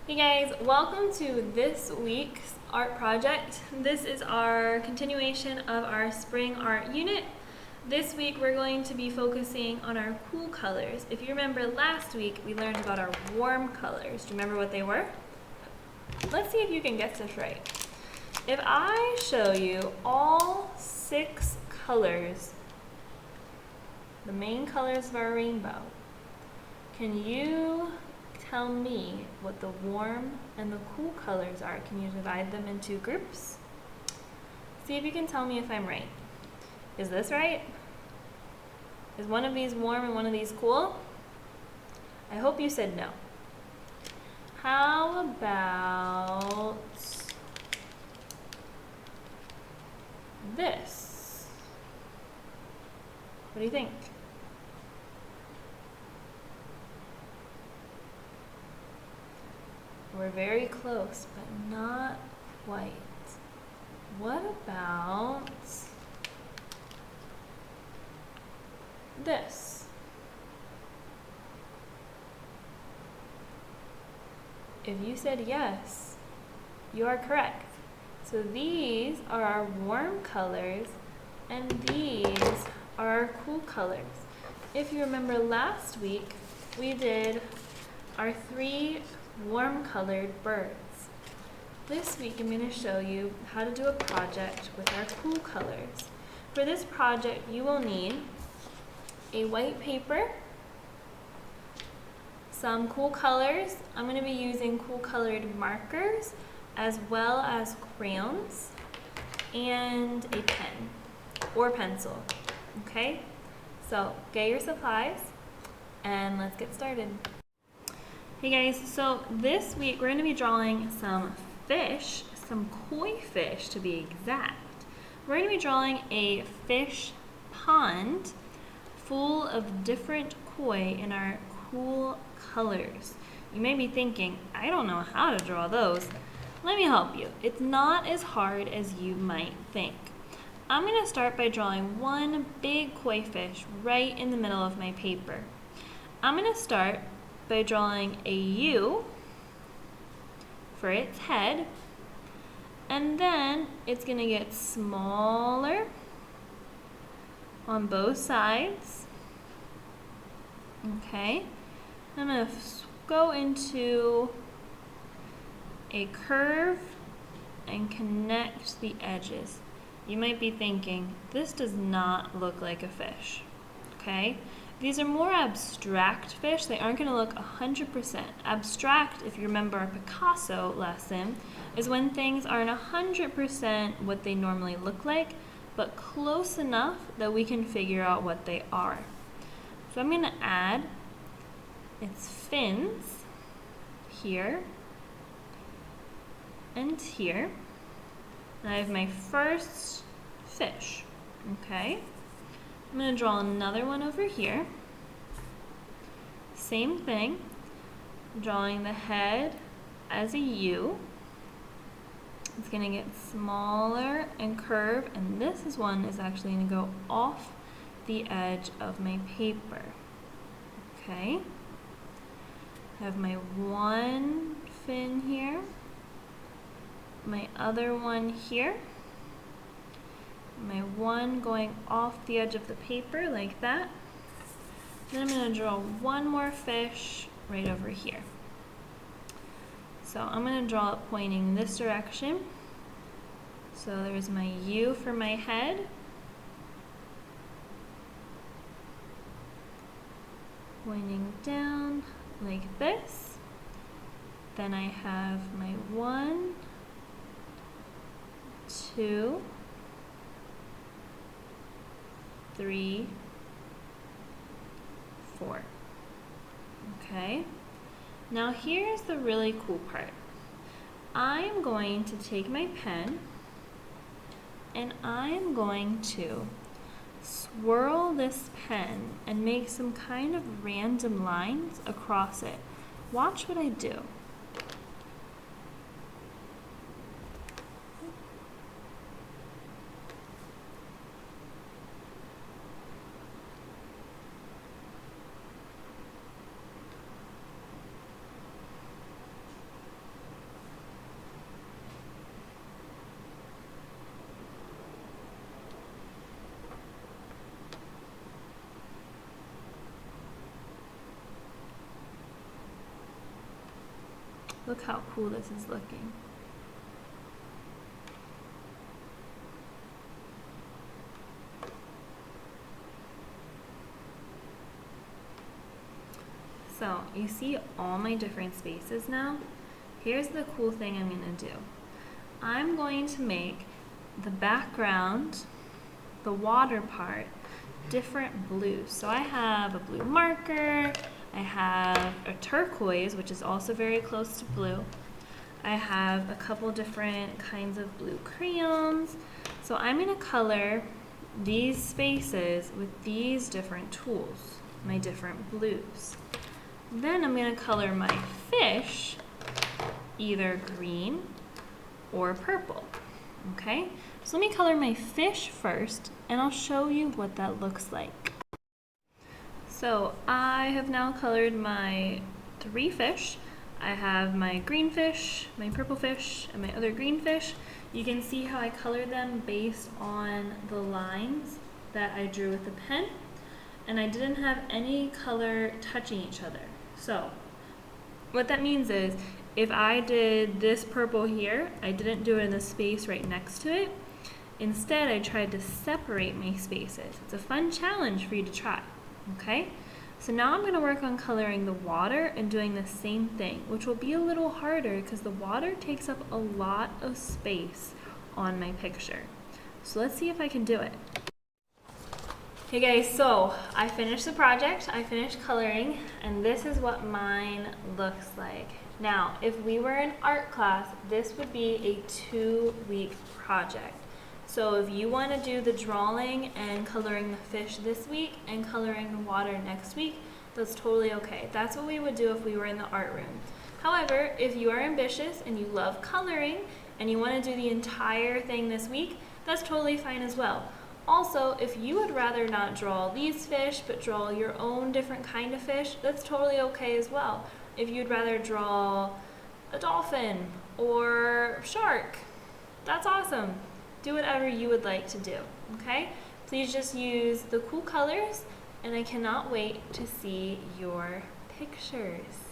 Hey guys, welcome to this week's art project. This is our continuation of our spring art unit. This week we're going to be focusing on our cool colors. If you remember last week, we learned about our warm colors. Do you remember what they were? Let's see if you can guess this right. If I show you all 6 colors, the main colors of our rainbow, can you tell me what the warm and the cool colors are? Can you divide them into groups? See if you can tell me if I'm right. Is this right? Is one of these warm and one of these cool? I hope you said no. How about this? What do you think? We're very close, but not quite. What about this? If you said yes, you are correct. So these are our warm colors, and these are our cool colors. If you remember last week, we did our 3 warm colored birds. This week I'm going to show you how to do a project with our cool colors. For this project you will need a white paper, some cool colors. I'm going to be using cool colored markers as well as crayons, and a pen or pencil. Okay, so get your supplies and let's get started. Hey guys, so this week we're going to be drawing some fish, some koi fish to be exact. We're going to be drawing a fish pond full of different koi in our cool colors. You may be thinking, I don't know how to draw those. Let me help you. It's not as hard as you might think. I'm going to start by drawing one big koi fish right in the middle of my paper. I'm going to start by drawing a U for its head, and then it's going to get smaller on both sides. Okay, I'm going to go into a curve and connect the edges. You might be thinking, this does not look like a fish. Okay, these are more abstract fish. They aren't going to look 100%. Abstract, if you remember our Picasso lesson, is when things aren't 100% what they normally look like, but close enough that we can figure out what they are. So I'm going to add its fins here and here. And I have my first fish. Okay. I'm going to draw another one over here. Same thing, drawing the head as a U. It's going to get smaller and curve, and this one is actually going to go off the edge of my paper. Okay. I have my one fin here, my other one here, my one going off the edge of the paper like that. Then I'm going to draw one more fish right over here. So I'm going to draw it pointing this direction. So there's my U for my head. Pointing down like this. Then I have my 1, 2, 3, 4. Okay, now here's the really cool part. I'm going to take my pen and I'm going to swirl this pen and make some kind of random lines across it. Watch what I do. Look how cool this is looking. So you see all my different spaces now? Here's the cool thing I'm going to do. I'm going to make the background, the water part, different blues. So I have a blue marker, I have a turquoise, which is also very close to blue. I have a couple different kinds of blue crayons. So I'm going to color these spaces with these different tools, my different blues. Then I'm going to color my fish either green or purple. Okay, so let me color my fish first and I'll show you what that looks like. So I have now colored my 3 fish. I have my green fish, my purple fish, and my other green fish. You can see how I colored them based on the lines that I drew with the pen, and I didn't have any color touching each other. So what that means is if I did this purple here, I didn't do it in the space right next to it. Instead, I tried to separate my spaces. It's a fun challenge for you to try, okay? So now I'm going to work on coloring the water and doing the same thing, which will be a little harder because the water takes up a lot of space on my picture. So let's see if I can do it. Hey guys, so I finished the project, I finished coloring, and this is what mine looks like. Now, if we were in art class, this would be a 2-week project. So if you want to do the drawing and coloring the fish this week and coloring the water next week, that's totally okay. That's what we would do if we were in the art room. However, if you are ambitious and you love coloring and you want to do the entire thing this week, that's totally fine as well. Also, if you would rather not draw these fish but draw your own different kind of fish, that's totally okay as well. If you'd rather draw a dolphin or shark, that's awesome. Do whatever you would like to do, okay? Please just use the cool colors, and I cannot wait to see your pictures.